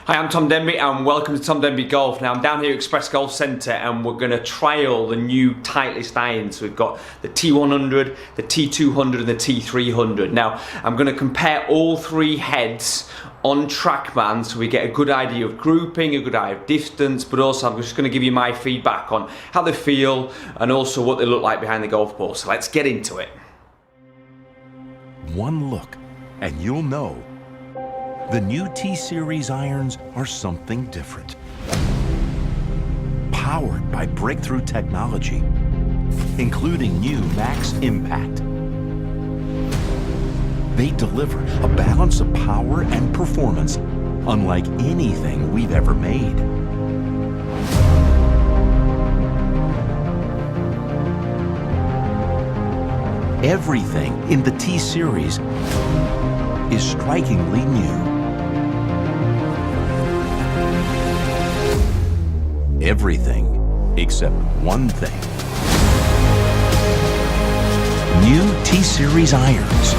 Hi, I'm Tom Denby and welcome to Tom Denby Golf. Now I'm down here at Express Golf Centre and we're going to trial the new Titleist irons. So we've got the T100, the T200 and the T300. Now I'm going to compare all three heads on TrackMan so we get a good idea of grouping, a good idea of distance, but also I'm just going to give you my feedback on how they feel and also what they look like behind the golf ball. So let's get into it. One look and you'll know. The new T-Series irons are something different. Powered by breakthrough technology, including new max impact. They deliver a balance of power and performance unlike anything we've ever made. Everything in the T-Series is strikingly new. Everything except one thing. New T-Series irons.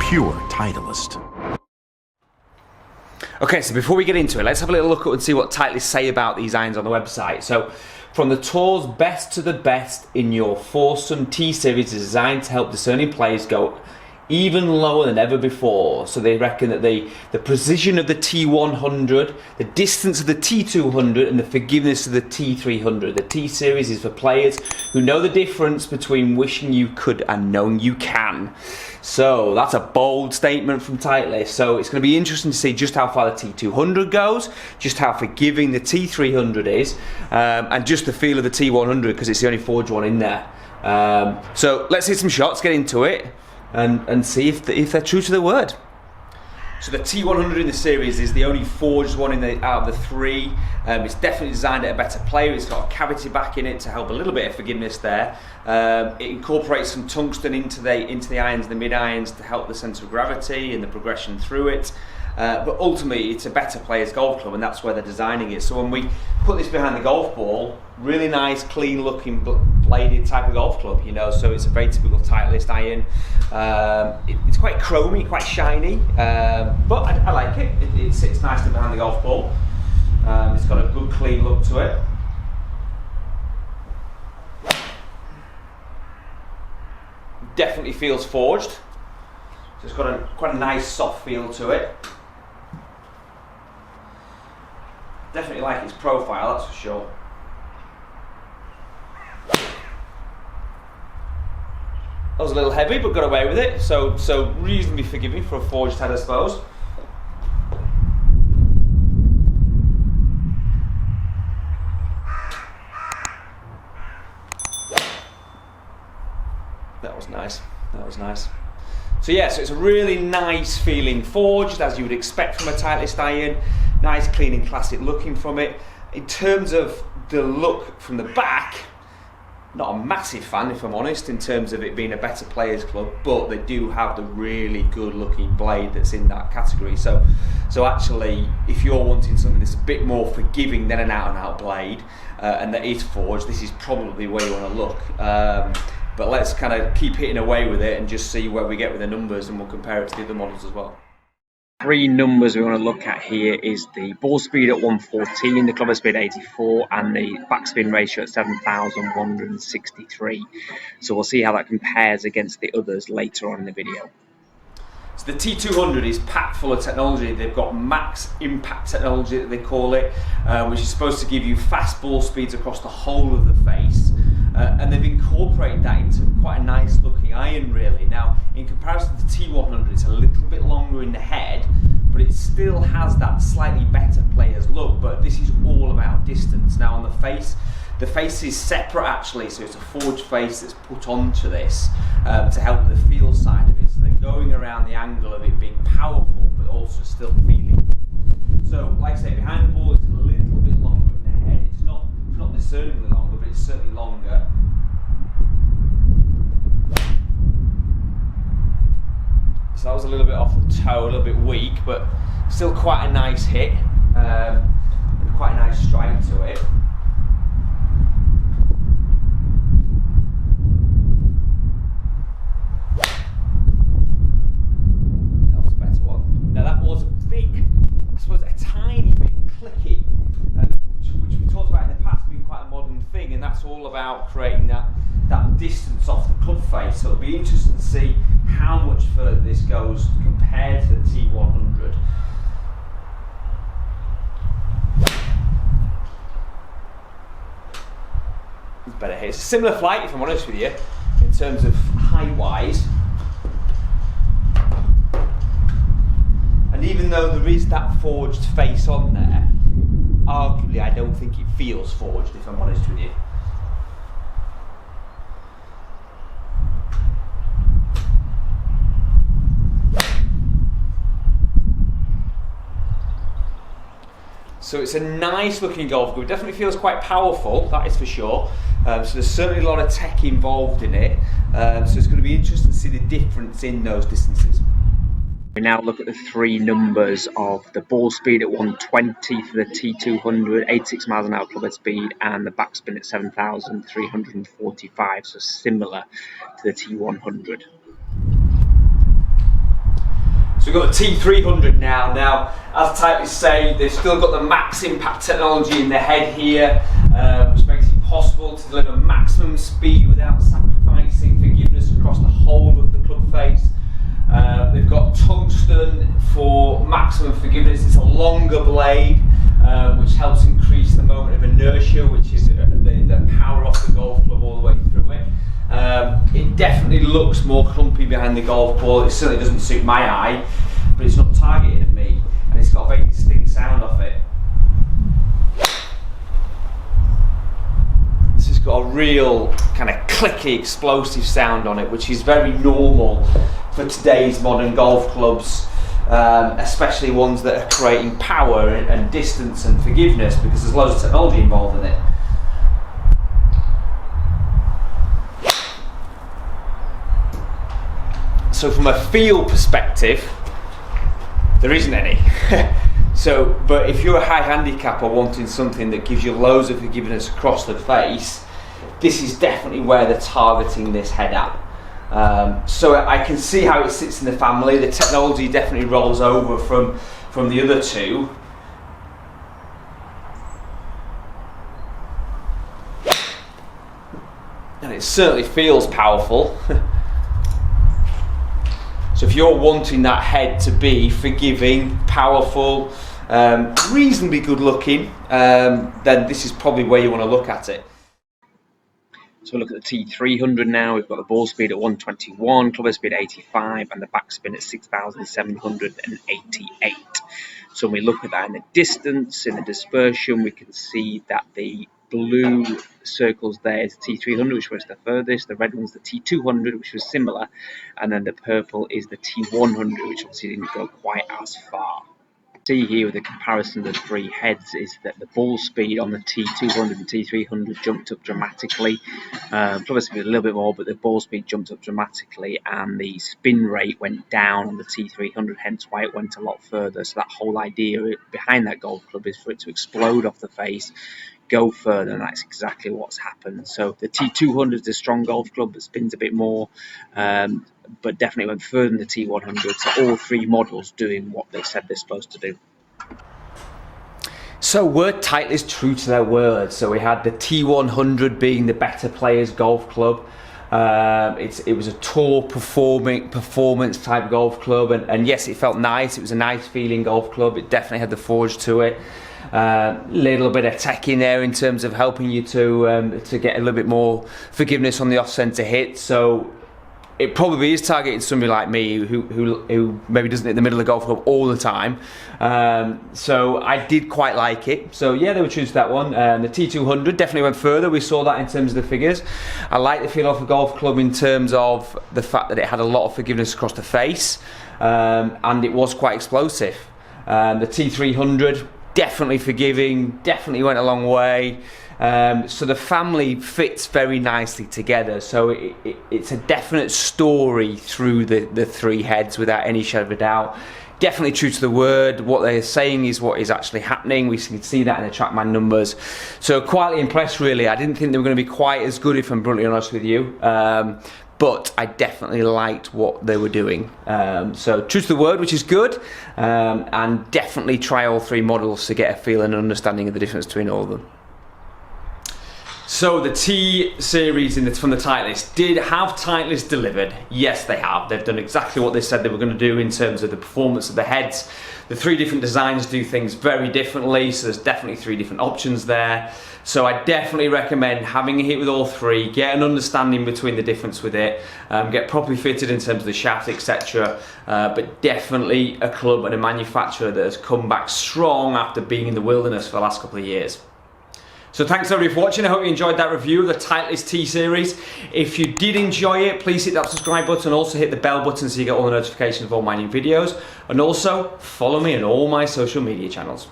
Pure Titleist. Okay, so before we get into it, let's have a little look at and see what Titleist say about these irons on the website. So, from the tour's best to the best in your foursome, T-Series is designed to help discerning players go even lower than ever before. So they reckon that the precision of the T100, the distance of the T200 and the forgiveness of the T300. The T-Series is for players who know the difference between wishing you could and knowing you can. So that's a bold statement from Titleist. So it's going to be interesting to see just how far the T200 goes, just how forgiving the T300 is, and just the feel of the T100 because it's the only forged one in there. So let's hit some shots, get into it. And see if they're true to their word. So the T100 in the series is the only forged one out of the three. It's definitely designed at a better player. It's got a cavity back in it to help a little bit of forgiveness there. It incorporates some tungsten into the irons, the mid irons, to help the centre of gravity and the progression through it. But ultimately, it's a better player's golf club, and that's where they're designing it. So when we put this behind the golf ball, really nice, clean-looking bladed type of golf club, you know. So it's a very typical Titleist iron. It's quite chromy, quite shiny, but I like it. It sits nicely behind the golf ball. It's got a good, clean look to it. Definitely feels forged. So it's got quite a nice, soft feel to it. Definitely like its profile, that's for sure. That was a little heavy, but got away with it. So reasonably forgiving for a forged head, I suppose. That was nice. That was nice. So yeah, so it's a really nice feeling forged, as you would expect from a Titleist iron. Nice, clean and classic looking from it. In terms of the look from the back, not a massive fan if I'm honest, in terms of it being a better players club, but they do have the really good looking blade that's in that category. So actually, if you're wanting something that's a bit more forgiving than an out and out blade, and that is forged, this is probably where you want to look. But let's kind of keep hitting away with it and just see where we get with the numbers, and we'll compare it to the other models as well. Three numbers we want to look at here is the ball speed at 114, the clubber speed at 84, and the backspin ratio at 7,163. So we'll see how that compares against the others later on in the video. So the T200 is packed full of technology. They've got max impact technology that they call it, which is supposed to give you fast ball speeds across the whole of the face. And they've incorporated that into quite a nice looking iron really. Now, in comparison to the T100, it's a little bit longer in the head, but it still has that slightly better player's look, but this is all about distance. Now on the face is separate actually, so it's a forged face that's put onto this to help the feel side of it. So they're going around the angle of it being powerful, but also still feeling. So like I say, behind the ball it's a little bit longer in the head. It's not discernibly longer, but it's certainly longer. So that was a little bit off the toe, a little bit weak, but still quite a nice hit, and quite a nice strike to it. That was a better without creating that distance off the club face. So it'll be interesting to see how much further this goes compared to the T100. It's better here. It's a similar flight, if I'm honest with you, in terms of height-wise. And even though there is that forged face on there, arguably I don't think it feels forged, if I'm honest with you. So it's a nice looking golf club. It definitely feels quite powerful, that is for sure. So there's certainly a lot of tech involved in it. So it's going to be interesting to see the difference in those distances. We now look at the three numbers of the ball speed at 120 for the T200, 86 miles an hour club head speed, and the backspin at 7,345, so similar to the T100. So we've got the T300 now. Now, as Titleist say, they've still got the max impact technology in the head here, which makes it possible to deliver maximum speed without sacrificing forgiveness across the whole of the club face. They've got tungsten for maximum forgiveness. It's a longer blade, which helps increase the moment of inertia, which is the power off the golf club all the way through it. It definitely looks more clumpy behind the golf ball. It certainly doesn't suit my eye, but it's not targeted at me, and it's got a very distinct sound off it. This has got a real kind of clicky, explosive sound on it, which is very normal for today's modern golf clubs, especially ones that are creating power and distance and forgiveness, because there's loads of technology involved in it. So from a feel perspective, there isn't any. But if you're a high handicapper wanting something that gives you loads of forgiveness across the face, this is definitely where they're targeting this head at. So I can see how it sits in the family. The technology definitely rolls over from the other two. And it certainly feels powerful. So if you're wanting that head to be forgiving, powerful, reasonably good looking, then this is probably where you want to look at it. So look at the T300 now. We've got the ball speed at 121, club head speed at 85, and the backspin at 6,788. So when we look at that in the distance, in the dispersion, we can see that the blue circles there is the T300, which was the furthest. The red one's the T200, which was similar, and then the purple is the T100, which obviously didn't go quite as far. See here with the comparison of the three heads is that the ball speed on the T200 and T300 jumped up dramatically. Obviously a little bit more, but the ball speed jumped up dramatically, and the spin rate went down on the T300, hence why it went a lot further. So that whole idea behind that golf club is for it to explode off the face, go further, and that's exactly what's happened. So the T200 is a strong golf club that spins a bit more, but definitely went further than the T100. So all three models doing what they said they're supposed to do. So were Titleist true to their word? So we had the T100 being the better players golf club. It was a tour performance type golf club, and yes, it felt nice. It was a nice feeling golf club. It definitely had the forge to it. Little bit of tech in there in terms of helping you to get a little bit more forgiveness on the off-centre hit. So it probably is targeting somebody like me who maybe doesn't hit the middle of the golf club all the time. So I did quite like it. So yeah, they were true to that one. The T200 definitely went further. We saw that in terms of the figures. I like the feel of a golf club in terms of the fact that it had a lot of forgiveness across the face, and it was quite explosive. The T300, definitely forgiving, definitely went a long way. So the family fits very nicely together. So it's a definite story through the three heads without any shadow of a doubt. Definitely true to the word. What they're saying is what is actually happening. We can see that in the TrackMan numbers. So quietly impressed, really. I didn't think they were going to be quite as good, if I'm brutally honest with you. But I definitely liked what they were doing. So true to the word, which is good. And definitely try all three models to get a feel and understanding of the difference between all of them. So the T-Series from the Titleist, did have Titleist delivered? Yes, they have. They've done exactly what they said they were going to do in terms of the performance of the heads. The three different designs do things very differently, so there's definitely three different options there. So I definitely recommend having a hit with all three, get an understanding between the difference with it, get properly fitted in terms of the shaft, etc. But definitely a club and a manufacturer that has come back strong after being in the wilderness for the last couple of years. So thanks everybody for watching. I hope you enjoyed that review of the Titleist T-Series. If you did enjoy it, please hit that subscribe button. Also hit the bell button so you get all the notifications of all my new videos. And also follow me on all my social media channels.